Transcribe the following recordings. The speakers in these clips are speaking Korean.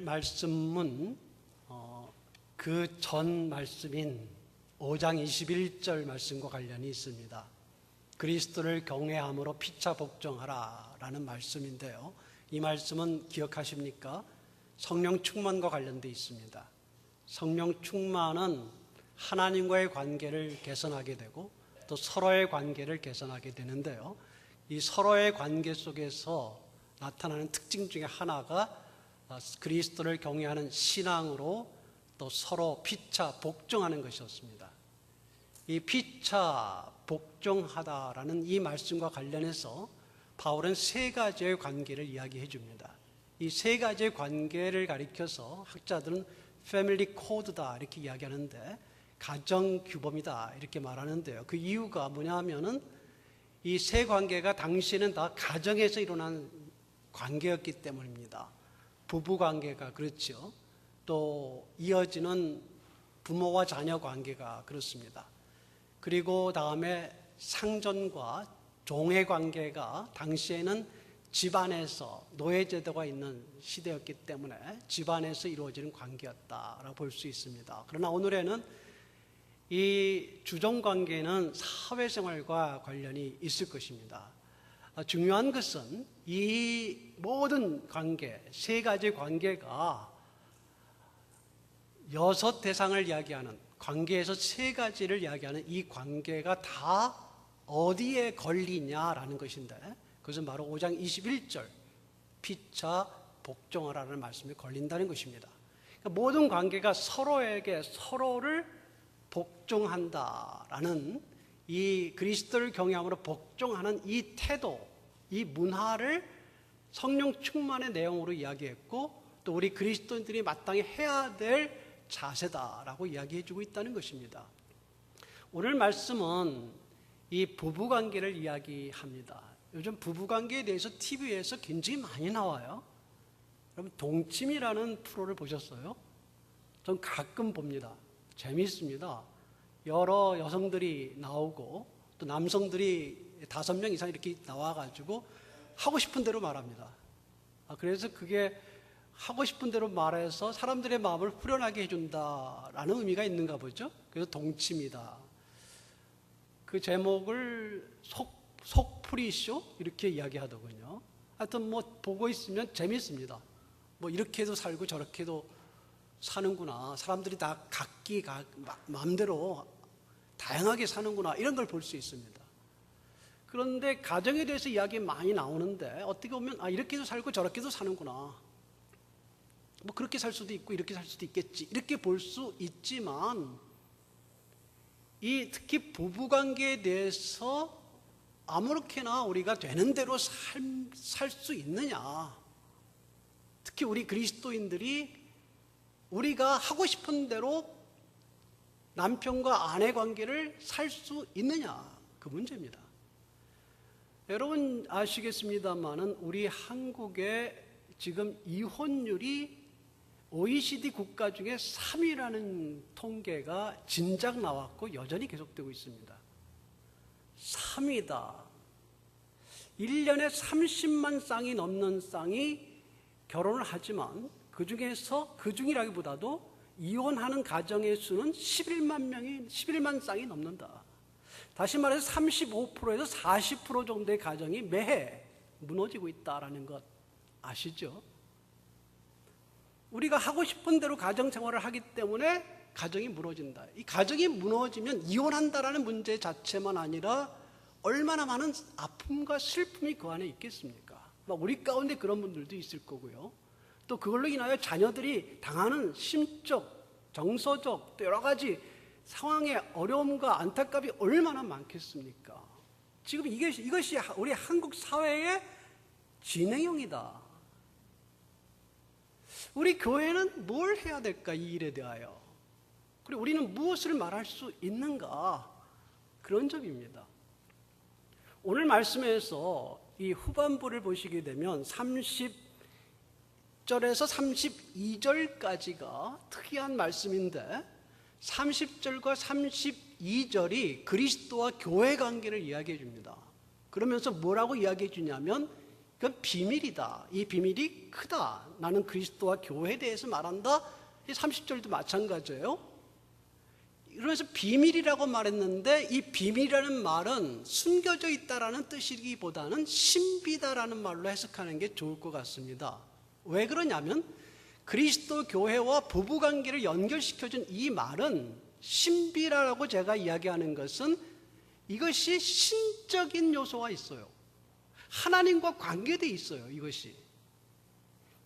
말씀은 그 전 말씀인 5장 21절 말씀과 관련이 있습니다. 그리스도를 경외함으로 피차 복종하라 라는 말씀인데요, 이 말씀은 기억하십니까? 성령 충만과 관련되어 있습니다. 성령 충만은 하나님과의 관계를 개선하게 되고 또 서로의 관계를 개선하게 되는데요, 이 서로의 관계 속에서 나타나는 특징 중에 하나가 그리스도를 경외하는 신앙으로 또 서로 피차 복종하는 것이었습니다. 이 피차 복종하다라는 이 말씀과 관련해서 바울은 세 가지의 관계를 이야기해 줍니다. 이 세 가지의 관계를 가리켜서 학자들은 패밀리 코드다 이렇게 이야기하는데, 가정 규범이다 이렇게 말하는데요, 그 이유가 뭐냐면은 이 세 관계가 당시에는 다 가정에서 일어난 관계였기 때문입니다. 부부 관계가 그렇죠. 또 이어지는 부모와 자녀 관계가 그렇습니다. 그리고 다음에 상전과 종의 관계가 당시에는 집안에서 노예제도가 있는 시대였기 때문에 집안에서 이루어지는 관계였다라고 볼 수 있습니다. 그러나 오늘에는 이 주종관계는 사회생활과 관련이 있을 것입니다. 중요한 것은 이 모든 관계, 세 가지 관계가 6 대상을 이야기하는 관계에서 세 가지를 이야기하는 이 관계가 다 어디에 걸리냐라는 것인데, 그것은 바로 5장 21절 피차 복종하라는 말씀에 걸린다는 것입니다. 그러니까 모든 관계가 서로에게 서로를 복종한다라는 이 그리스도를 경외함으로 복종하는 이 태도, 이 문화를 성령 충만의 내용으로 이야기했고, 또 우리 그리스도인들이 마땅히 해야 될 자세다라고 이야기해주고 있다는 것입니다. 오늘 말씀은 이 부부관계를 이야기합니다. 요즘 부부관계에 대해서 TV에서 굉장히 많이 나와요. 여러분, 동침이라는 프로를 보셨어요? 전 가끔 봅니다. 재미있습니다. 여러 여성들이 나오고 또 남성들이 5명 이상 이렇게 나와가지고 하고 싶은 대로 말합니다. 그래서 그게 하고 싶은 대로 말해서 사람들의 마음을 후련하게 해준다라는 의미가 있는가 보죠. 그래서 동침이다. 그 제목을 속풀이쇼 이렇게 이야기하더군요. 하여튼 뭐 보고 있으면 재밌습니다. 뭐 이렇게도 살고 저렇게도 사는구나, 사람들이 다 각기 마음대로 다양하게 사는구나, 이런 걸 볼 수 있습니다. 그런데 가정에 대해서 이야기 많이 나오는데 어떻게 보면 이렇게도 살고 저렇게도 사는구나, 뭐 그렇게 살 수도 있고 이렇게 살 수도 있겠지, 이렇게 볼 수 있지만 이 특히 부부관계에 대해서 아무렇게나 우리가 되는 대로 살 수 있느냐, 특히 우리 그리스도인들이 우리가 하고 싶은 대로 남편과 아내 관계를 살 수 있느냐, 그 문제입니다. 여러분 아시겠습니다만은 우리 한국의 지금 이혼율이 OECD 국가 중에 3위라는 통계가 진작 나왔고 여전히 계속되고 있습니다. 3위다. 1년에 30만 쌍이 넘는 쌍이 결혼을 하지만 그 중이라기보다도 이혼하는 가정의 수는 11만 쌍이 넘는다. 다시 말해서 35%에서 40% 정도의 가정이 매해 무너지고 있다는 것 아시죠? 우리가 하고 싶은 대로 가정 생활을 하기 때문에 가정이 무너진다. 이 가정이 무너지면 이혼한다라는 문제 자체만 아니라 얼마나 많은 아픔과 슬픔이 그 안에 있겠습니까? 우리 가운데 그런 분들도 있을 거고요. 또 그걸로 인하여 자녀들이 당하는 심적, 정서적, 또 여러 가지 상황의 어려움과 안타깝이 얼마나 많겠습니까? 지금 이것이 우리 한국 사회의 진행형이다. 우리 교회는 뭘 해야 될까, 이 일에 대하여? 그리고 우리는 무엇을 말할 수 있는가? 그런 점입니다. 오늘 말씀에서 이 후반부를 보시게 되면 30절에서 32절까지가 특이한 말씀인데, 30절과 32절이 그리스도와 교회 관계를 이야기해 줍니다. 그러면서 뭐라고 이야기해 주냐면 그건 비밀이다. 이 비밀이 크다. 나는 그리스도와 교회에 대해서 말한다. 이 30절도 마찬가지예요. 그러면서 비밀이라고 말했는데 이 비밀이라는 말은 숨겨져 있다라는 뜻이기보다는 신비다라는 말로 해석하는 게 좋을 것 같습니다. 왜 그러냐면 그리스도 교회와 부부관계를 연결시켜준 이 말은 신비라고 제가 이야기하는 것은 이것이 신적인 요소가 있어요. 하나님과 관계되어 있어요. 이것이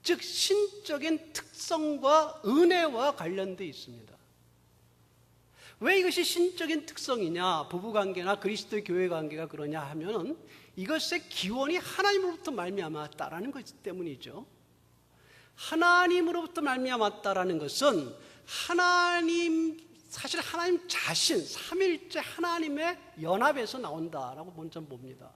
즉 신적인 특성과 은혜와 관련되어 있습니다. 왜 이것이 신적인 특성이냐, 부부관계나 그리스도의 교회 관계가 그러냐 하면 이것의 기원이 하나님으로부터 말미암았다라는 것 때문이죠. 하나님으로부터 말미암았다라는 것은 사실 하나님 자신, 삼위일체 하나님의 연합에서 나온다라고 먼저 봅니다.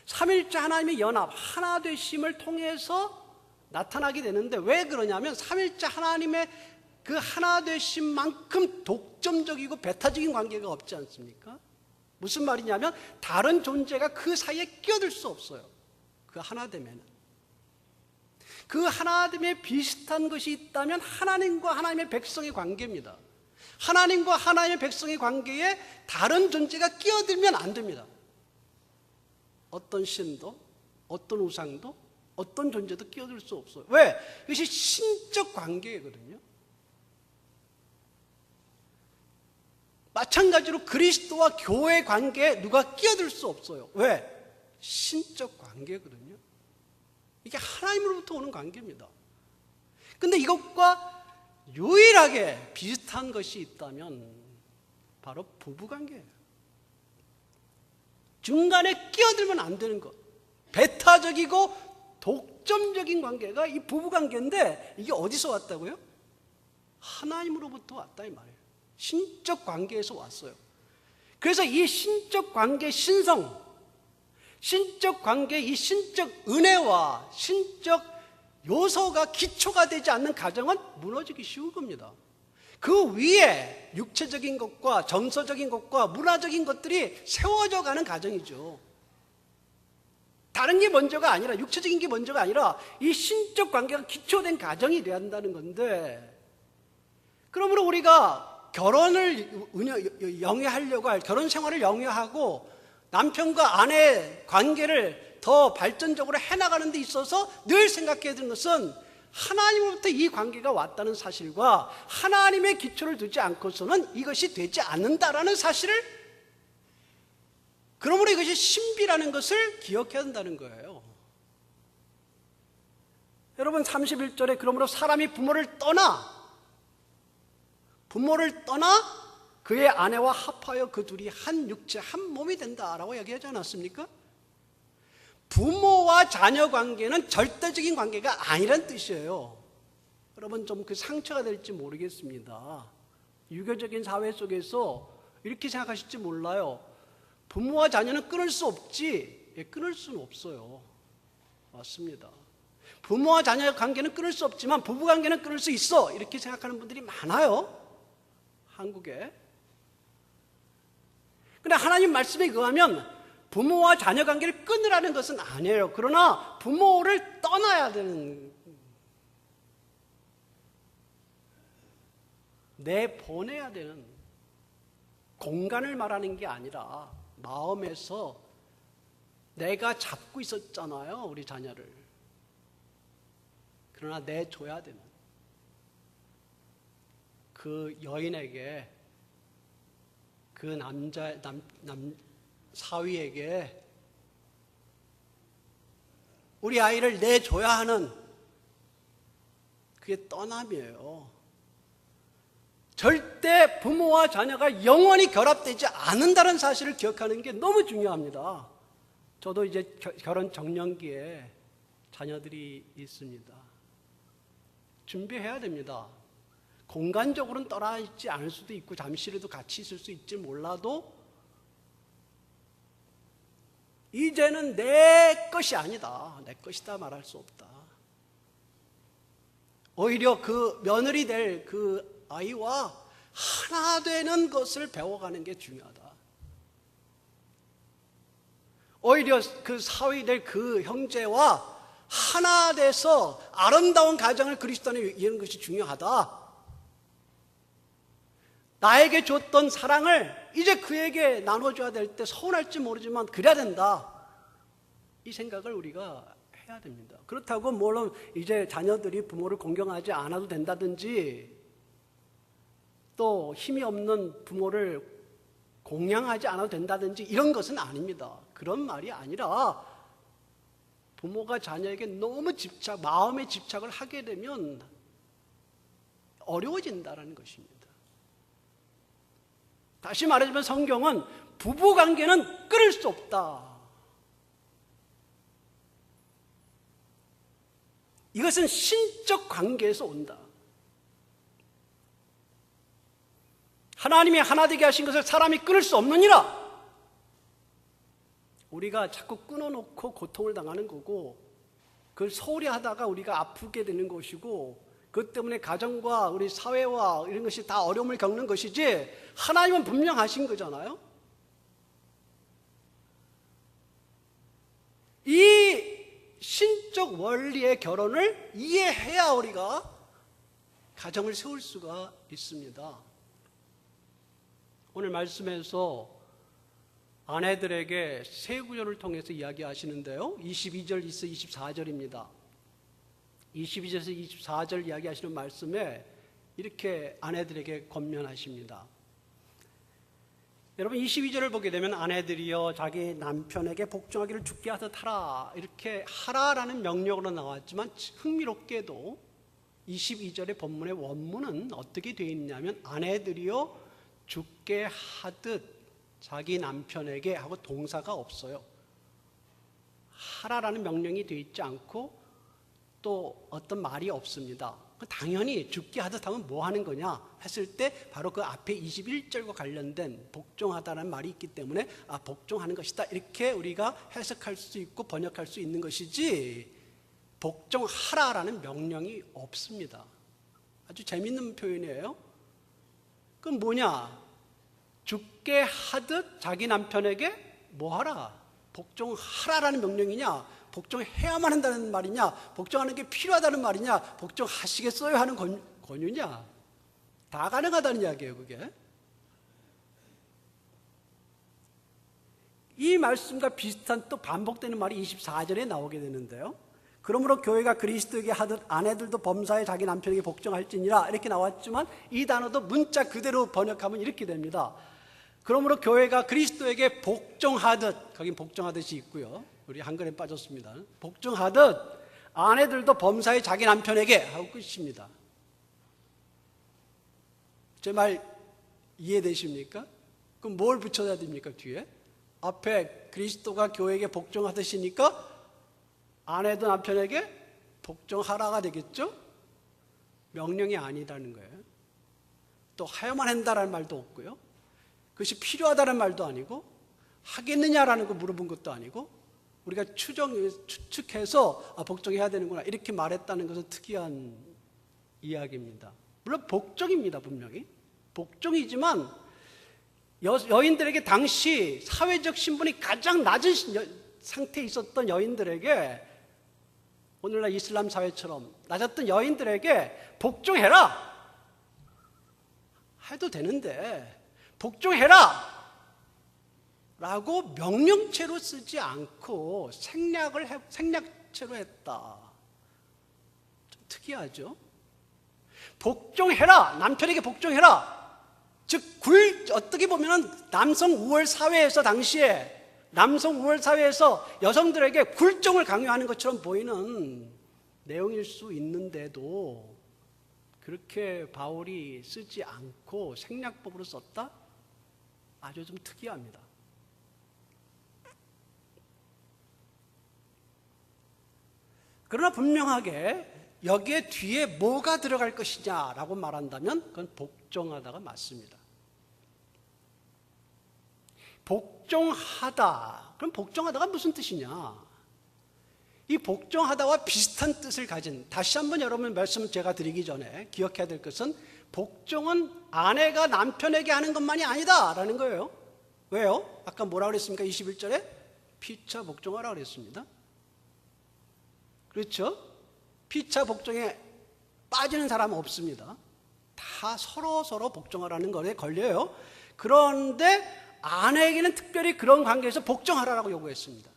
삼위일체 하나님의 연합, 하나 되심을 통해서 나타나게 되는데 왜 그러냐면 삼위일체 하나님의 그 하나 되심만큼 독점적이고 배타적인 관계가 없지 않습니까? 무슨 말이냐면 다른 존재가 그 사이에 끼어들 수 없어요. 그 하나됨에는. 그 하나됨에 비슷한 것이 있다면 하나님과 하나님의 백성의 관계입니다. 하나님과 하나님의 백성의 관계에 다른 존재가 끼어들면 안 됩니다. 어떤 신도, 어떤 우상도, 어떤 존재도 끼어들 수 없어요. 왜? 이것이 신적 관계거든요. 마찬가지로 그리스도와 교회 관계에 누가 끼어들 수 없어요. 왜? 신적 관계거든요. 이게 하나님으로부터 오는 관계입니다. 근데 이것과 유일하게 비슷한 것이 있다면 바로 부부관계예요. 중간에 끼어들면 안 되는 것. 배타적이고 독점적인 관계가 이 부부관계인데 이게 어디서 왔다고요? 하나님으로부터 왔다 이 말이에요. 신적 관계에서 왔어요. 그래서 이 신적 관계 신성, 신적 관계 이 신적 은혜와 신적 요소가 기초가 되지 않는 가정은 무너지기 쉬운 겁니다. 그 위에 육체적인 것과 정서적인 것과 문화적인 것들이 세워져 가는 가정이죠. 다른 게 먼저가 아니라, 육체적인 게 먼저가 아니라 이 신적 관계가 기초된 가정이 돼야 한다는 건데, 그러므로 우리가 결혼을 영위하려고 할, 결혼 생활을 영위하고 남편과 아내의 관계를 더 발전적으로 해나가는 데 있어서 늘 생각해야 되는 것은 하나님으로부터 이 관계가 왔다는 사실과 하나님의 기초를 두지 않고서는 이것이 되지 않는다라는 사실을, 그러므로 이것이 신비라는 것을 기억해야 한다는 거예요. 여러분 31절에 그러므로 사람이 부모를 떠나 그의 아내와 합하여 그 둘이 한 육체 한 몸이 된다라고 얘기하지 않았습니까? 부모와 자녀 관계는 절대적인 관계가 아니란 뜻이에요. 여러분 좀 그 상처가 될지 모르겠습니다. 유교적인 사회 속에서 이렇게 생각하실지 몰라요. 부모와 자녀는 끊을 수 없지. 끊을 수는 없어요. 맞습니다. 부모와 자녀의 관계는 끊을 수 없지만 부부 관계는 끊을 수 있어. 이렇게 생각하는 분들이 많아요. 한국에. 그런데 하나님 말씀에 의하면 부모와 자녀 관계를 끊으라는 것은 아니에요. 그러나 부모를 떠나야 되는, 내보내야 되는 공간을 말하는 게 아니라 마음에서 내가 잡고 있었잖아요, 우리 자녀를. 그러나 내줘야 되는 그 여인에게, 그 사위에게 우리 아이를 내줘야 하는, 그게 떠남이에요. 절대 부모와 자녀가 영원히 결합되지 않는다는 사실을 기억하는 게 너무 중요합니다. 저도 이제 결혼 정년기에 자녀들이 있습니다. 준비해야 됩니다. 공간적으로는 떠나 있지 않을 수도 있고 잠시라도 같이 있을 수 있지 몰라도 이제는 내 것이 아니다, 내 것이다 말할 수 없다. 오히려 그 며느리 될 그 아이와 하나 되는 것을 배워가는 게 중요하다. 오히려 그 사위 될 그 형제와 하나 돼서 아름다운 가정을 그리스도 안에 이루는 것이 중요하다. 나에게 줬던 사랑을 이제 그에게 나눠줘야 될 때 서운할지 모르지만 그래야 된다. 이 생각을 우리가 해야 됩니다. 그렇다고 물론 이제 자녀들이 부모를 공경하지 않아도 된다든지 또 힘이 없는 부모를 공양하지 않아도 된다든지 이런 것은 아닙니다. 그런 말이 아니라 부모가 자녀에게 너무 마음의 집착을 하게 되면 어려워진다는 것입니다. 다시 말해주면 성경은 부부관계는 끊을 수 없다. 이것은 신적 관계에서 온다. 하나님이 하나 되게 하신 것을 사람이 끊을 수 없느니라. 우리가 자꾸 끊어놓고 고통을 당하는 거고 그걸 소홀히 하다가 우리가 아프게 되는 것이고 그것 때문에 가정과 우리 사회와 이런 것이 다 어려움을 겪는 것이지 하나님은 분명하신 거잖아요. 이 신적 원리의 결혼을 이해해야 우리가 가정을 세울 수가 있습니다. 오늘 말씀에서 아내들에게 세 구절을 통해서 이야기하시는데요. 22절, 24절입니다. 22절에서 24절 이야기하시는 말씀에 이렇게 아내들에게 권면하십니다. 여러분 22절을 보게 되면 아내들이여 자기 남편에게 복종하기를 죽게 하듯 하라 이렇게 하라라는 명령으로 나왔지만 흥미롭게도 22절의 본문의 원문은 어떻게 되어 있냐면 아내들이여 죽게 하듯 자기 남편에게 하고 동사가 없어요. 하라라는 명령이 되어 있지 않고 또 어떤 말이 없습니다. 당연히 죽게 하듯 하면 뭐 하는 거냐 했을 때 바로 그 앞에 21절과 관련된 복종하다라는 말이 있기 때문에 복종하는 것이다 이렇게 우리가 해석할 수 있고 번역할 수 있는 것이지 복종하라라는 명령이 없습니다. 아주 재밌는 표현이에요. 그럼 뭐냐? 죽게 하듯 자기 남편에게 뭐 하라? 복종하라라는 명령이냐? 복종해야만 한다는 말이냐? 복종하는 게 필요하다는 말이냐? 복종하시겠어요? 하는 권유냐? 다 가능하다는 이야기예요, 그게. 이 말씀과 비슷한 또 반복되는 말이 24절에 나오게 되는데요. 그러므로 교회가 그리스도에게 하듯 아내들도 범사에 자기 남편에게 복종할지니라 이렇게 나왔지만 이 단어도 문자 그대로 번역하면 이렇게 됩니다. 그러므로 교회가 그리스도에게 복종하듯, 거긴 복종하듯이 있고요. 우리 한글에 빠졌습니다. 복종하듯 아내들도 범사에 자기 남편에게 하고 끝입니다. 제 말 이해되십니까? 그럼 뭘 붙여야 됩니까, 뒤에? 앞에 그리스도가 교회에게 복종하듯이니까 아내도 남편에게 복종하라가 되겠죠? 명령이 아니다는 거예요. 또 하야만 한다라는 말도 없고요. 그것이 필요하다는 말도 아니고 하겠느냐라는 거 물어본 것도 아니고 우리가 추측해서 복종해야 되는구나 이렇게 말했다는 것은 특이한 이야기입니다. 물론 복종입니다. 분명히 복종이지만 여인들에게 당시 사회적 신분이 가장 낮은 상태에 있었던 여인들에게 오늘날 이슬람 사회처럼 낮았던 여인들에게 복종해라 해도 되는데 복종해라 라고 명령체로 쓰지 않고 생략체로 했다. 좀 특이하죠? 복종해라, 남편에게 복종해라. 즉 어떻게 보면 남성 우월 사회에서 당시에 남성 우월 사회에서 여성들에게 굴종을 강요하는 것처럼 보이는 내용일 수 있는데도 그렇게 바울이 쓰지 않고 생략법으로 썼다? 아주 좀 특이합니다. 그러나 분명하게 여기에 뒤에 뭐가 들어갈 것이냐라고 말한다면 그건 복종하다가 맞습니다. 복종하다. 그럼 복종하다가 무슨 뜻이냐? 이 복종하다와 비슷한 뜻을 가진 다시 한번 여러분 말씀을 제가 드리기 전에 기억해야 될 것은 복종은 아내가 남편에게 하는 것만이 아니다라는 거예요. 왜요? 아까 뭐라고 그랬습니까? 21절에 피차 복종하라 그랬습니다. 그렇죠? 피차 복종에 빠지는 사람은 없습니다. 다 서로 복종하라는 것에 걸려요. 그런데 아내에게는 특별히 그런 관계에서 복종하라고 요구했습니다.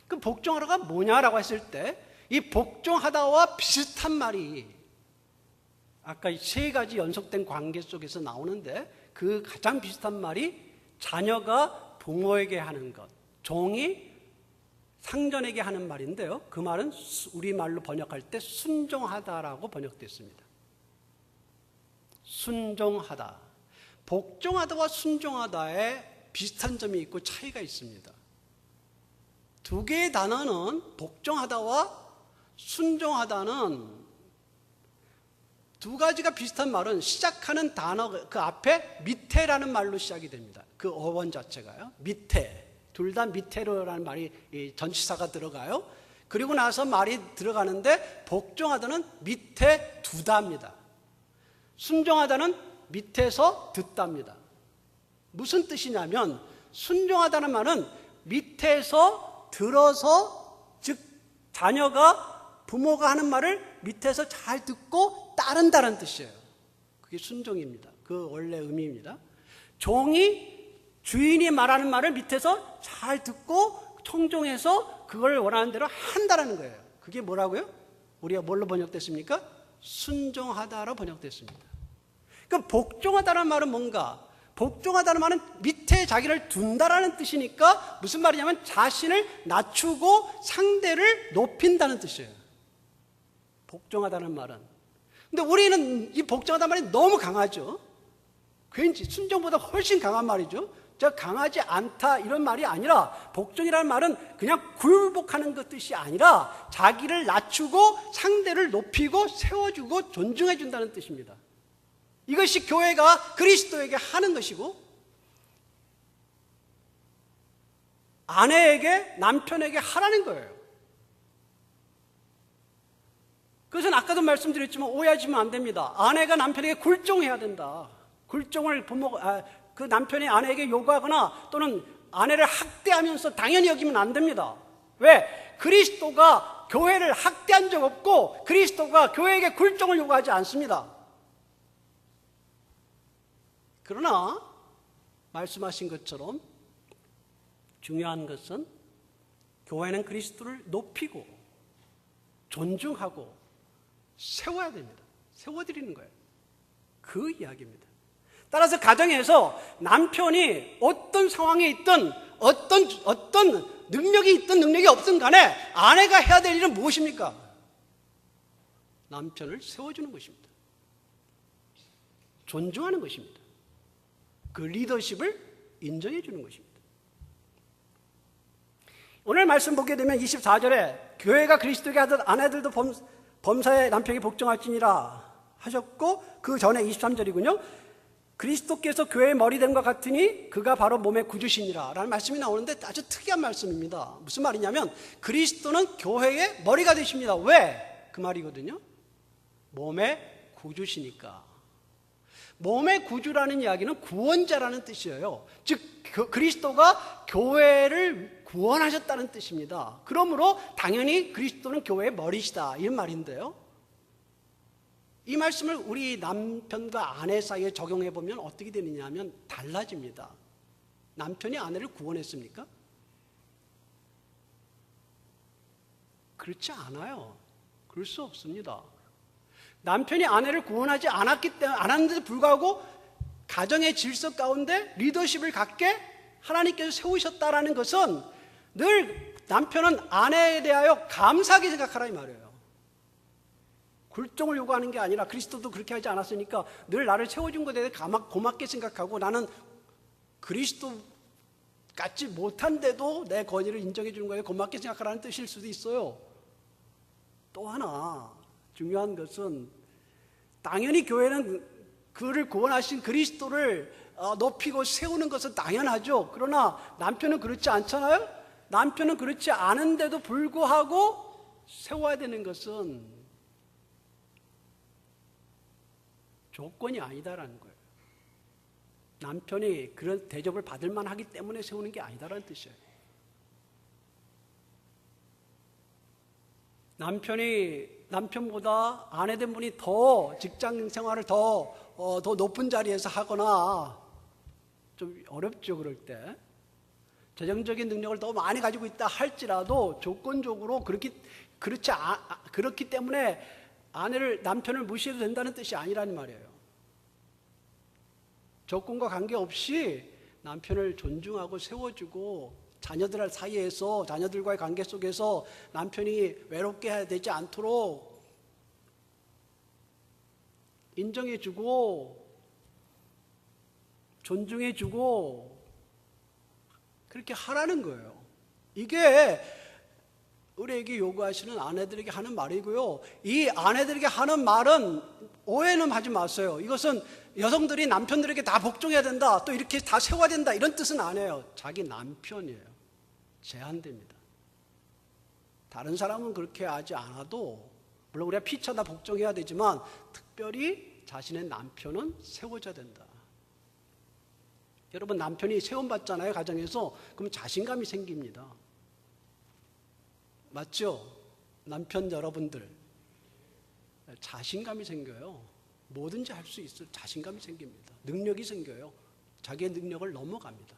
그 복종하라가 뭐냐라고 했을 때 이 복종하다와 비슷한 말이 아까 세 가지 연속된 관계 속에서 나오는데 그 가장 비슷한 말이 자녀가 부모에게 하는 것, 종이 상전에게 하는 말인데요. 그 말은 우리말로 번역할 때 순종하다라고 번역됐습니다. 순종하다. 복종하다와 순종하다에 비슷한 점이 있고 차이가 있습니다. 두 개의 단어는 복종하다와 순종하다는 두 가지가 비슷한 말은 시작하는 단어 그 앞에 밑에라는 말로 시작이 됩니다. 그 어원 자체가요. 밑에. 둘 다 밑에로라는 말이 전치사가 들어가요. 그리고 나서 말이 들어가는데 복종하다는 밑에 두다입니다. 순종하다는 밑에서 듣답니다. 무슨 뜻이냐면 순종하다는 말은 밑에서 들어서 즉 자녀가 부모가 하는 말을 밑에서 잘 듣고 따른다는 뜻이에요. 그게 순종입니다. 그 원래 의미입니다. 종이 주인이 말하는 말을 밑에서 잘 듣고 청종해서 그걸 원하는 대로 한다는 거예요. 그게 뭐라고요? 우리가 뭘로 번역됐습니까? 순종하다로 번역됐습니다. 그럼 복종하다는 말은 뭔가? 복종하다는 말은 밑에 자기를 둔다라는 뜻이니까 무슨 말이냐면 자신을 낮추고 상대를 높인다는 뜻이에요. 복종하다는 말은. 근데 우리는 이 복종하다는 말이 너무 강하죠. 왠지 순종보다 훨씬 강한 말이죠. 저 강하지 않다 이런 말이 아니라 복종이라는 말은 그냥 굴복하는 것 뜻이 아니라 자기를 낮추고 상대를 높이고 세워주고 존중해준다는 뜻입니다. 이것이 교회가 그리스도에게 하는 것이고 아내에게 남편에게 하라는 거예요. 그것은 아까도 말씀드렸지만 오해하시면 안 됩니다. 아내가 남편에게 굴종해야 된다. 굴종을 그 남편이 아내에게 요구하거나 또는 아내를 학대하면서 당연히 여기면 안 됩니다. 왜? 그리스도가 교회를 학대한 적 없고 그리스도가 교회에게 굴종을 요구하지 않습니다. 그러나 말씀하신 것처럼 중요한 것은 교회는 그리스도를 높이고 존중하고 세워야 됩니다. 세워드리는 거예요. 그 이야기입니다. 따라서 가정에서 남편이 어떤 상황에 있든 어떤 능력이 있든 능력이 없든 간에 아내가 해야 될 일은 무엇입니까? 남편을 세워주는 것입니다. 존중하는 것입니다. 그 리더십을 인정해 주는 것입니다. 오늘 말씀 보게 되면 24절에 교회가 그리스도에게 하듯 아내들도 범사에 남편에게 복종할지니라 하셨고 그 전에 23절이군요. 그리스도께서 교회의 머리됨과 같으니 그가 바로 몸의 구주시니라 라는 말씀이 나오는데 아주 특이한 말씀입니다. 무슨 말이냐면 그리스도는 교회의 머리가 되십니다. 왜? 그 말이거든요. 몸의 구주시니까. 몸의 구주라는 이야기는 구원자라는 뜻이에요. 즉 그리스도가 교회를 구원하셨다는 뜻입니다. 그러므로 당연히 그리스도는 교회의 머리시다 이런 말인데요. 이 말씀을 우리 남편과 아내 사이에 적용해 보면 어떻게 되느냐 하면 달라집니다. 남편이 아내를 구원했습니까? 그렇지 않아요. 그럴 수 없습니다. 남편이 아내를 구원하지 않았는데도 불구하고 가정의 질서 가운데 리더십을 갖게 하나님께서 세우셨다라는 것은 늘 남편은 아내에 대하여 감사하게 생각하라 이 말이에요. 굴종을 요구하는 게 아니라 그리스도도 그렇게 하지 않았으니까 늘 나를 세워준 것에 대해 고맙게 생각하고 나는 그리스도 같지 못한데도 내 권위를 인정해 주는 거에 고맙게 생각하라는 뜻일 수도 있어요. 또 하나 중요한 것은 당연히 교회는 그를 구원하신 그리스도를 높이고 세우는 것은 당연하죠. 그러나 남편은 그렇지 않잖아요. 남편은 그렇지 않은데도 불구하고 세워야 되는 것은 조건이 아니다라는 거예요. 남편이 그런 대접을 받을 만하기 때문에 세우는 게 아니다라는 뜻이에요. 남편보다 아내된 분이 더 직장 생활을 더 높은 자리에서 하거나 좀 어렵죠. 그럴 때 재정적인 능력을 더 많이 가지고 있다 할지라도 조건적으로 그렇기 때문에 남편을 무시해도 된다는 뜻이 아니라는 말이에요. 조건과 관계없이 남편을 존중하고 세워주고 자녀들 사이에서 자녀들과의 관계 속에서 남편이 외롭게 해야 되지 않도록 인정해주고 존중해주고 그렇게 하라는 거예요. 이게 우리에게 요구하시는 아내들에게 하는 말이고요. 이 아내들에게 하는 말은 오해는 하지 마세요. 이것은 여성들이 남편들에게 다 복종해야 된다, 또 이렇게 다 세워야 된다, 이런 뜻은 아니에요. 자기 남편이에요. 제한됩니다. 다른 사람은 그렇게 하지 않아도 물론 우리가 피차다 복종해야 되지만 특별히 자신의 남편은 세워줘야 된다. 여러분, 남편이 세움받잖아요, 가정에서. 그럼 자신감이 생깁니다. 맞죠? 남편 여러분들 자신감이 생겨요. 뭐든지 할 수 있어요. 자신감이 생깁니다. 능력이 생겨요. 자기의 능력을 넘어갑니다.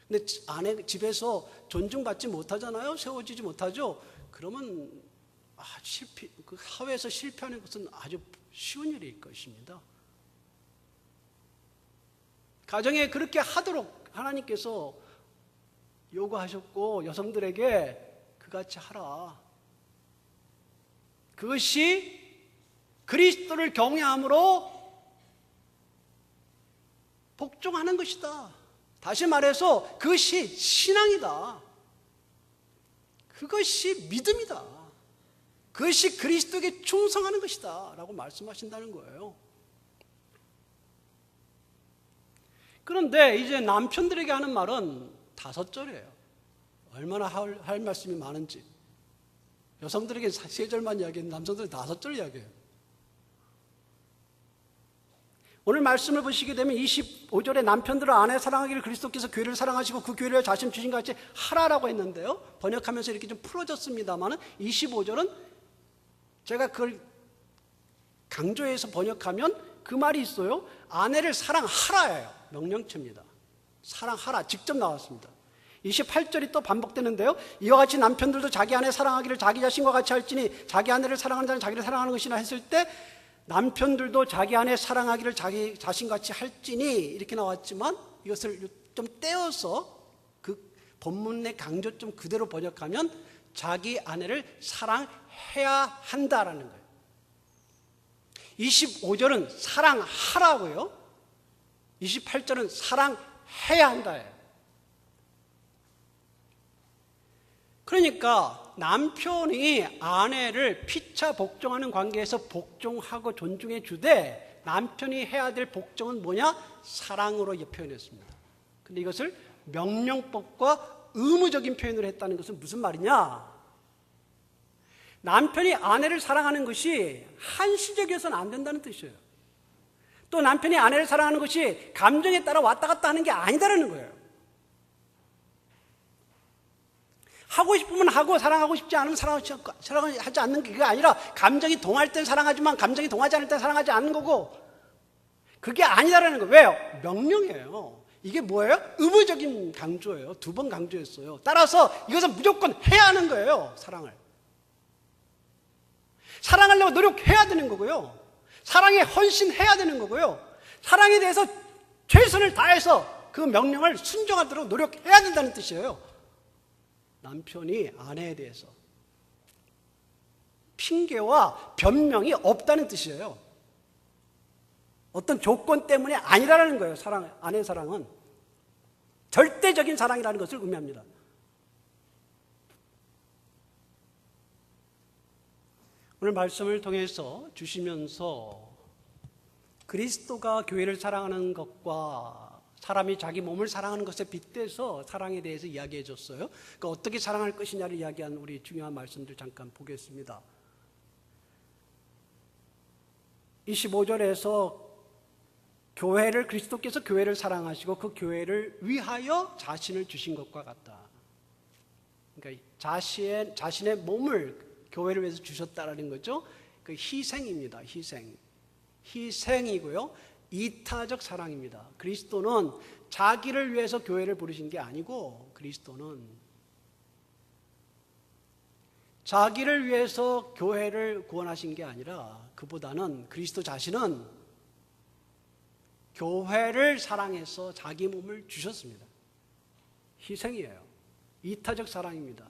근데 아내 집에서 존중받지 못하잖아요. 세워지지 못하죠. 그러면 그 사회에서 실패하는 것은 아주 쉬운 일일 것입니다. 가정에 그렇게 하도록 하나님께서 요구하셨고 여성들에게 그같이 하라. 그것이 그리스도를 경외함으로 복종하는 것이다. 다시 말해서 그것이 신앙이다. 그것이 믿음이다. 그것이 그리스도에게 충성하는 것이다 라고 말씀하신다는 거예요. 그런데 이제 남편들에게 하는 말은 5절이에요. 얼마나 할 말씀이 많은지. 여성들에게 3절만 이야기했는데 남성들은 5절 이야기해요. 오늘 말씀을 보시게 되면 25절에 남편들은 아내 사랑하기를 그리스도께서 교회를 사랑하시고 그 교회를 자신 주신 것 같이 하라라고 했는데요. 번역하면서 이렇게 좀 풀어졌습니다만 25절은 제가 그걸 강조해서 번역하면 그 말이 있어요. 아내를 사랑하라예요. 명령체입니다. 사랑하라 직접 나왔습니다. 28절이 또 반복되는데요. 이와 같이 남편들도 자기 아내 사랑하기를 자기 자신과 같이 할지니 자기 아내를 사랑하는 자는 자기를 사랑하는 것이나 했을 때 남편들도 자기 아내 사랑하기를 자기 자신같이 할지니 이렇게 나왔지만 이것을 좀 떼어서 그 본문의 강조점 그대로 번역하면 자기 아내를 사랑해야 한다라는 거예요. 25절은 사랑하라고요. 28절은 사랑해야 한다예요. 그러니까 남편이 아내를 피차 복종하는 관계에서 복종하고 존중해 주되 남편이 해야 될 복종은 뭐냐? 사랑으로 표현했습니다. 근데 이것을 명령법과 의무적인 표현을 했다는 것은 무슨 말이냐? 남편이 아내를 사랑하는 것이 한시적이어서는 안 된다는 뜻이에요. 또 남편이 아내를 사랑하는 것이 감정에 따라 왔다 갔다 하는 게 아니다라는 거예요. 하고 싶으면 하고 사랑하고 싶지 않으면 사랑하지 않는 게 그게 아니라 감정이 동할 땐 사랑하지만 감정이 동하지 않을 땐 사랑하지 않는 거고 그게 아니다라는 거예요. 왜요? 명령이에요. 이게 뭐예요? 의무적인 강조예요. 2번 강조했어요. 따라서 이것은 무조건 해야 하는 거예요. 사랑을. 사랑하려고 노력해야 되는 거고요. 사랑에 헌신해야 되는 거고요. 사랑에 대해서 최선을 다해서 그 명령을 순종하도록 노력해야 된다는 뜻이에요. 남편이 아내에 대해서 핑계와 변명이 없다는 뜻이에요. 어떤 조건 때문에 아니라는 거예요. 아내의 사랑은 절대적인 사랑이라는 것을 의미합니다. 오늘 말씀을 통해서 주시면서 그리스도가 교회를 사랑하는 것과 사람이 자기 몸을 사랑하는 것에 빗대서 사랑에 대해서 이야기해 줬어요. 그러니까 어떻게 사랑할 것이냐를 이야기한 우리 중요한 말씀들 잠깐 보겠습니다. 25절에서 그리스도께서 교회를 사랑하시고 그 교회를 위하여 자신을 주신 것과 같다. 그러니까 자신의 몸을 교회를 위해서 주셨다라는 거죠. 그 희생입니다. 희생이고요. 이타적 사랑입니다. 그리스도는 자기를 위해서 교회를 부르신 게 아니고, 그리스도는 자기를 위해서 교회를 구원하신 게 아니라, 그보다는 그리스도 자신은 교회를 사랑해서 자기 몸을 주셨습니다. 희생이에요. 이타적 사랑입니다.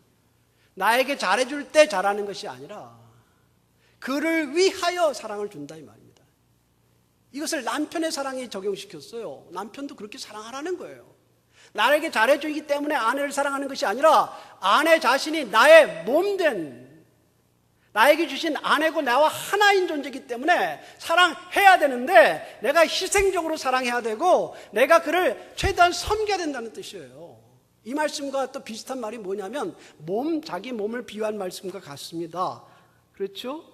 나에게 잘해줄 때 잘하는 것이 아니라 그를 위하여 사랑을 준다 이 말입니다. 이것을 남편의 사랑에 적용시켰어요. 남편도 그렇게 사랑하라는 거예요. 나에게 잘해주기 때문에 아내를 사랑하는 것이 아니라 아내 자신이 나의 몸된, 나에게 주신 아내고 나와 하나인 존재이기 때문에 사랑해야 되는데, 내가 희생적으로 사랑해야 되고 내가 그를 최대한 섬겨야 된다는 뜻이에요. 이 말씀과 또 비슷한 말이 뭐냐면 자기 몸을 비유한 말씀과 같습니다. 그렇죠?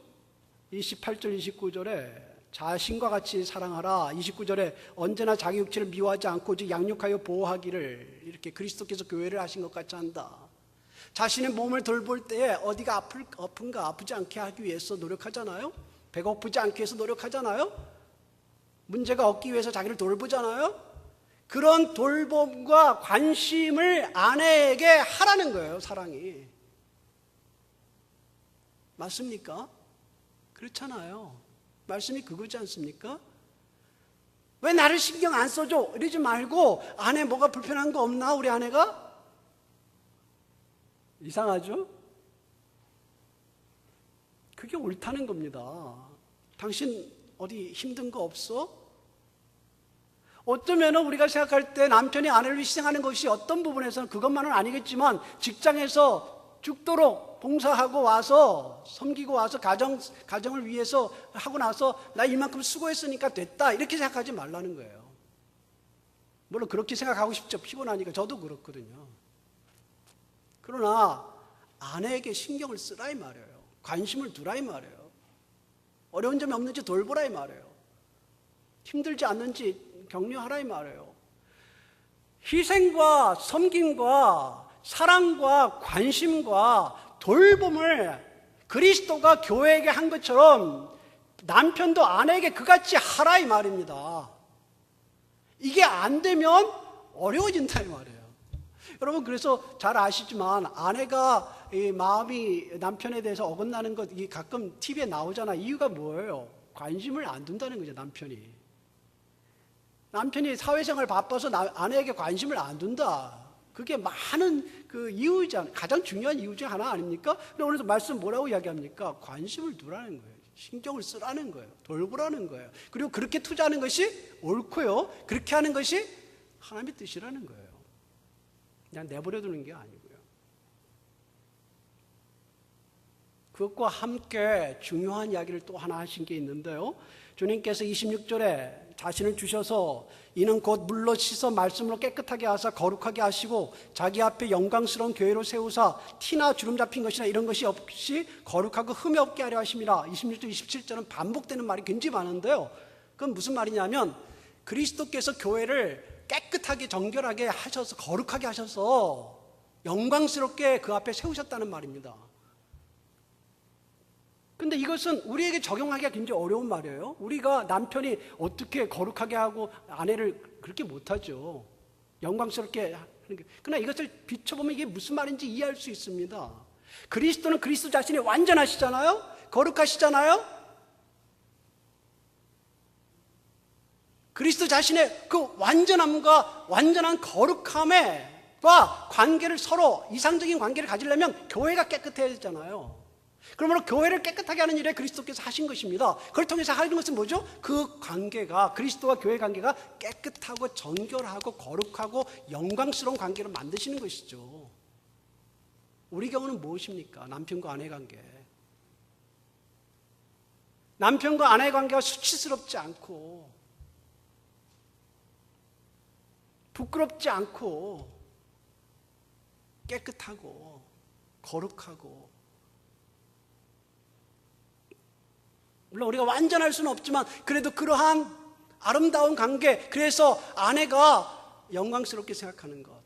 28절 29절에 자신과 같이 사랑하라. 29절에 언제나 자기 육체를 미워하지 않고 즉 양육하여 보호하기를, 이렇게 그리스도께서 교회를 하신 것 같이 한다. 자신의 몸을 돌볼 때에 어디가 아픈가, 아프지 않게 하기 위해서 노력하잖아요. 배가 고프지 않게 해서 노력하잖아요. 문제가 없기 위해서 자기를 돌보잖아요. 그런 돌봄과 관심을 아내에게 하라는 거예요. 사랑이 맞습니까? 그렇잖아요. 말씀이 그거지 않습니까? 왜 나를 신경 안 써줘? 이러지 말고, 아내 뭐가 불편한 거 없나 우리 아내가? 이상하죠? 그게 옳다는 겁니다. 당신 어디 힘든 거 없어? 어쩌면 우리가 생각할 때 남편이 아내를 희생하는 것이 어떤 부분에서는, 그것만은 아니겠지만 직장에서 죽도록 봉사하고 와서 섬기고 와서 가정을 위해서 하고 나서 나 이만큼 수고했으니까 됐다, 이렇게 생각하지 말라는 거예요. 물론 그렇게 생각하고 싶죠. 피곤하니까. 저도 그렇거든요. 그러나 아내에게 신경을 쓰라 이 말이에요. 관심을 두라 이 말이에요. 어려운 점이 없는지 돌보라 이 말이에요. 힘들지 않는지 격려하라 이 말이에요. 희생과 섬김과 사랑과 관심과 돌봄을 그리스도가 교회에게 한 것처럼 남편도 아내에게 그같이 하라 이 말입니다. 이게 안 되면 어려워진다 이 말이에요. 여러분, 그래서 잘 아시지만 아내가 마음이 남편에 대해서 어긋나는 것 가끔 TV에 나오잖아. 이유가 뭐예요? 관심을 안 둔다는 거죠. 남편이 사회생활 바빠서 아내에게 관심을 안 둔다. 그게 많은 그 이유잖아요. 가장 중요한 이유 중 하나 아닙니까? 근데 오늘 말씀 뭐라고 이야기합니까? 관심을 두라는 거예요. 신경을 쓰라는 거예요. 돌보라는 거예요. 그리고 그렇게 투자하는 것이 옳고요. 그렇게 하는 것이 하나님의 뜻이라는 거예요. 그냥 내버려 두는 게 아니고요. 그것과 함께 중요한 이야기를 또 하나 하신 게 있는데요. 주님께서 26절에 자신을 주셔서 이는 곧 물로 씻어 말씀으로 깨끗하게 하사 거룩하게 하시고 자기 앞에 영광스러운 교회로 세우사 티나 주름 잡힌 것이나 이런 것이 없이 거룩하고 흠이 없게 하려 하심이라. 26절 27절은 반복되는 말이 굉장히 많은데요. 그건 무슨 말이냐면 그리스도께서 교회를 깨끗하게 정결하게 하셔서 거룩하게 하셔서 영광스럽게 그 앞에 세우셨다는 말입니다. 근데 이것은 우리에게 적용하기가 굉장히 어려운 말이에요. 우리가 남편이 어떻게 거룩하게 하고 아내를 그렇게 못하죠. 영광스럽게 하는 게. 그러나 이것을 비춰보면 이게 무슨 말인지 이해할 수 있습니다. 그리스도는 그리스도 자신이 완전하시잖아요. 거룩하시잖아요. 그리스도 자신의 그 완전함과 완전한 거룩함과 관계를 서로 이상적인 관계를 가지려면 교회가 깨끗해야 되잖아요. 그러므로 교회를 깨끗하게 하는 일에 그리스도께서 하신 것입니다. 그걸 통해서 하는 것은 뭐죠? 그 관계가, 그리스도와 교회 관계가 깨끗하고 정결하고 거룩하고 영광스러운 관계로 만드시는 것이죠. 우리 경우는 무엇입니까? 남편과 아내 관계. 남편과 아내 관계가 수치스럽지 않고 부끄럽지 않고 깨끗하고 거룩하고, 물론 우리가 완전할 수는 없지만 그래도 그러한 아름다운 관계, 그래서 아내가 영광스럽게 생각하는 것.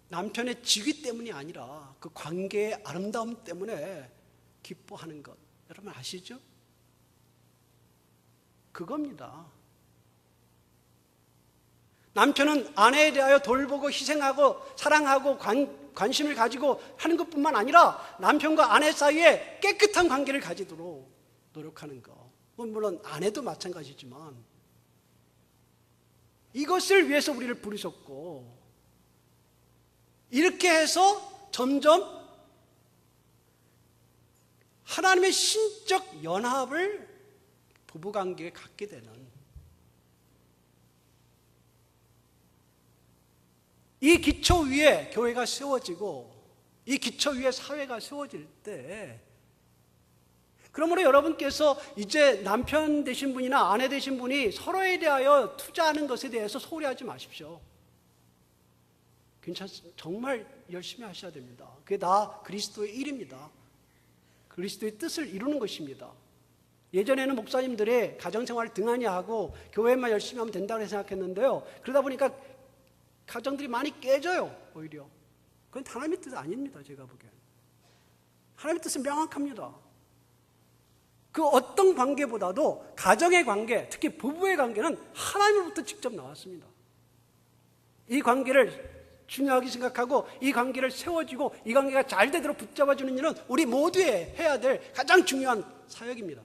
남편의 직위 때문이 아니라 그 관계의 아름다움 때문에 기뻐하는 것. 여러분 아시죠? 그겁니다. 남편은 아내에 대하여 돌보고 희생하고 사랑하고 관심을 가지고 하는 것뿐만 아니라 남편과 아내 사이에 깨끗한 관계를 가지도록 노력하는 것. 물론 아내도 마찬가지지만 이것을 위해서 우리를 부르셨고, 이렇게 해서 점점 하나님의 신적 연합을 부부관계에 갖게 되는, 이 기초 위에 교회가 세워지고 이 기초 위에 사회가 세워질 때, 그러므로 여러분께서 이제 남편 되신 분이나 아내 되신 분이 서로에 대하여 투자하는 것에 대해서 소홀히 하지 마십시오. 괜찮습니다. 정말 열심히 하셔야 됩니다. 그게 다 그리스도의 일입니다. 그리스도의 뜻을 이루는 것입니다. 예전에는 목사님들이 가정생활을 등한히 하고 교회만 열심히 하면 된다고 생각했는데요, 그러다 보니까 가정들이 많이 깨져요. 오히려 그건 하나님의 뜻 아닙니다. 제가 보기엔 하나님의 뜻은 명확합니다. 그 어떤 관계보다도 가정의 관계, 특히 부부의 관계는 하나님으로부터 직접 나왔습니다. 이 관계를 중요하게 생각하고 이 관계를 세워지고 이 관계가 잘 되도록 붙잡아주는 일은 우리 모두의 해야 될 가장 중요한 사역입니다.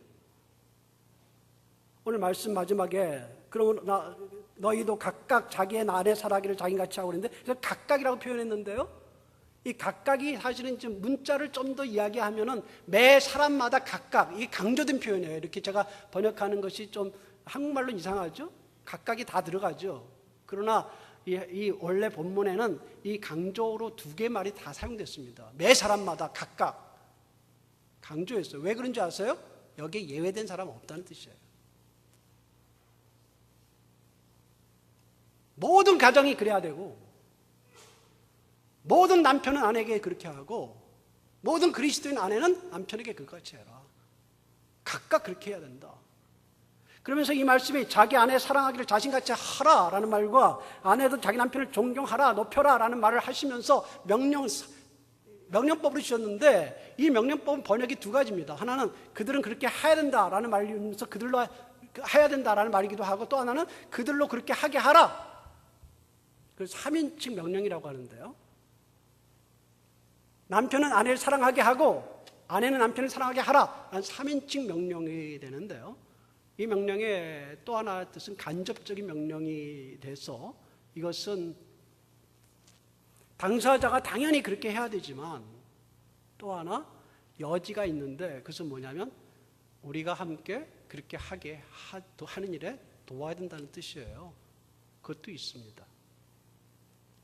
오늘 말씀 마지막에 그러면 너희도 각각 자기의 아내 사랑하기를 자기같이 하고 그랬는데, 그래서 각각이라고 표현했는데요, 이 각각이 사실은 좀 문자를 좀 더 이야기하면은 매 사람마다 각각, 이 강조된 표현이에요. 이렇게 제가 번역하는 것이 좀 한국말로 이상하죠? 각각이 다 들어가죠. 그러나 이 원래 본문에는 이 강조로 두 개 말이 다 사용됐습니다. 매 사람마다 각각 강조했어요. 왜 그런지 아세요? 여기에 예외된 사람은 없다는 뜻이에요. 모든 가정이 그래야 되고, 모든 남편은 아내에게 그렇게 하고, 모든 그리스도인 아내는 남편에게 그같이 해라. 각각 그렇게 해야 된다. 그러면서 이 말씀이 자기 아내 사랑하기를 자신같이 하라라는 말과 아내도 자기 남편을 존경하라, 높여라라는 말을 하시면서 명령법으로 주셨는데, 이 명령법은 번역이 두 가지입니다. 하나는 그들은 그렇게 해야 된다라는 말이면서 그들로 해야 된다라는 말이기도 하고, 또 하나는 그들로 그렇게 하게 하라. 그래서 3인칭 명령이라고 하는데요, 남편은 아내를 사랑하게 하고 아내는 남편을 사랑하게 하라 라는 3인칭 명령이 되는데요, 이 명령의 또 하나의 뜻은 간접적인 명령이 돼서, 이것은 당사자가 당연히 그렇게 해야 되지만 또 하나 여지가 있는데, 그것은 뭐냐면 우리가 함께 그렇게 하는 일에 도와야 된다는 뜻이에요. 그것도 있습니다.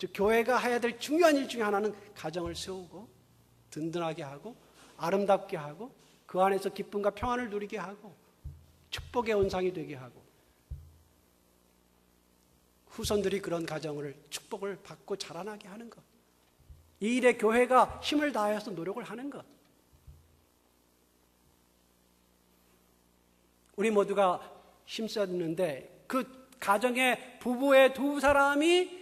즉 교회가 해야 될 중요한 일 중에 하나는 가정을 세우고 든든하게 하고 아름답게 하고 그 안에서 기쁨과 평안을 누리게 하고 축복의 원상이 되게 하고, 후손들이 그런 가정을 축복을 받고 자라나게 하는 것, 이 일에 교회가 힘을 다해서 노력을 하는 것. 우리 모두가 힘써야 되는데, 그 가정의 부부의 두 사람이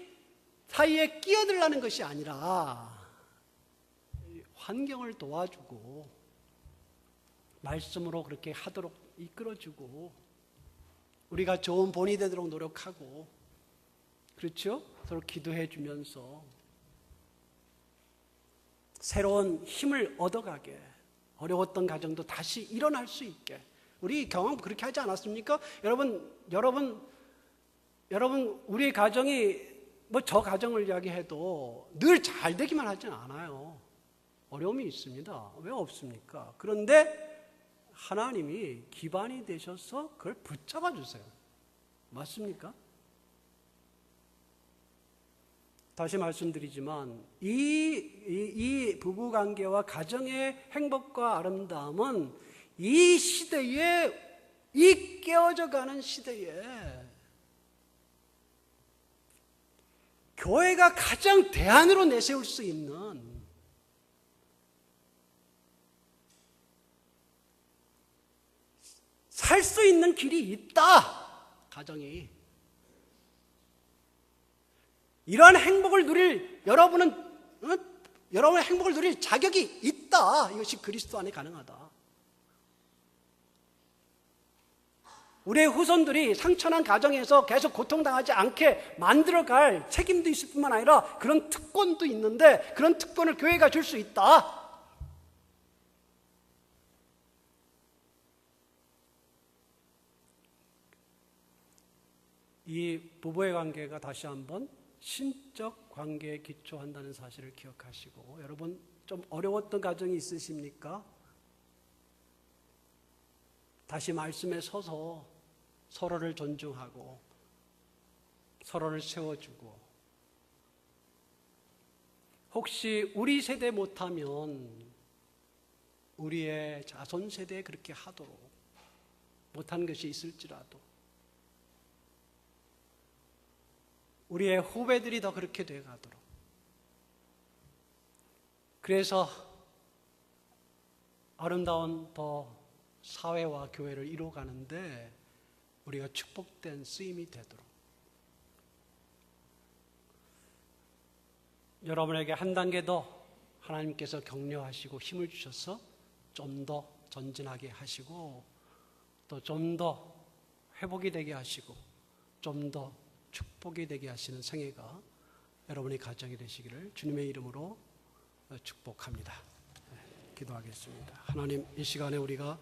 사이에 끼어들라는 것이 아니라 환경을 도와주고 말씀으로 그렇게 하도록 이끌어주고, 우리가 좋은 본이 되도록 노력하고, 그렇죠? 서로 기도해 주면서 새로운 힘을 얻어가게, 어려웠던 가정도 다시 일어날 수 있게. 우리 경험 그렇게 하지 않았습니까? 여러분 우리의 가정이 저 가정을 이야기해도 늘 잘 되기만 하진 않아요. 어려움이 있습니다. 왜 없습니까? 그런데 하나님이 기반이 되셔서 그걸 붙잡아 주세요. 맞습니까? 다시 말씀드리지만 이 부부관계와 가정의 행복과 아름다움은 이 시대에, 이 깨어져가는 시대에 교회가 가장 대안으로 내세울 수 있는, 살 수 있는 길이 있다. 가정이. 이러한 행복을 누릴 여러분은 여러분의 행복을 누릴 자격이 있다. 이것이 그리스도 안에 가능하다. 우리의 후손들이 상처난 가정에서 계속 고통당하지 않게 만들어갈 책임도 있을 뿐만 아니라 그런 특권도 있는데 그런 특권을 교회가 줄 수 있다. 이 부부의 관계가 다시 한번 신적 관계에 기초한다는 사실을 기억하시고, 여러분 좀 어려웠던 가정이 있으십니까? 다시 말씀에 서서 서로를 존중하고 서로를 세워주고, 혹시 우리 세대 못하면 우리의 자손 세대에 그렇게 하도록, 못한 것이 있을지라도 우리의 후배들이 더 그렇게 돼가도록, 그래서 아름다운 더 사회와 교회를 이루어가는데 우리가 축복된 쓰임이 되도록, 여러분에게 한 단계 더 하나님께서 격려하시고 힘을 주셔서 좀 더 전진하게 하시고, 또 좀 더 회복이 되게 하시고, 좀 더 축복이 되게 하시는 생애가 여러분의 가정이 되시기를 주님의 이름으로 축복합니다. 기도하겠습니다. 하나님, 이 시간에 우리가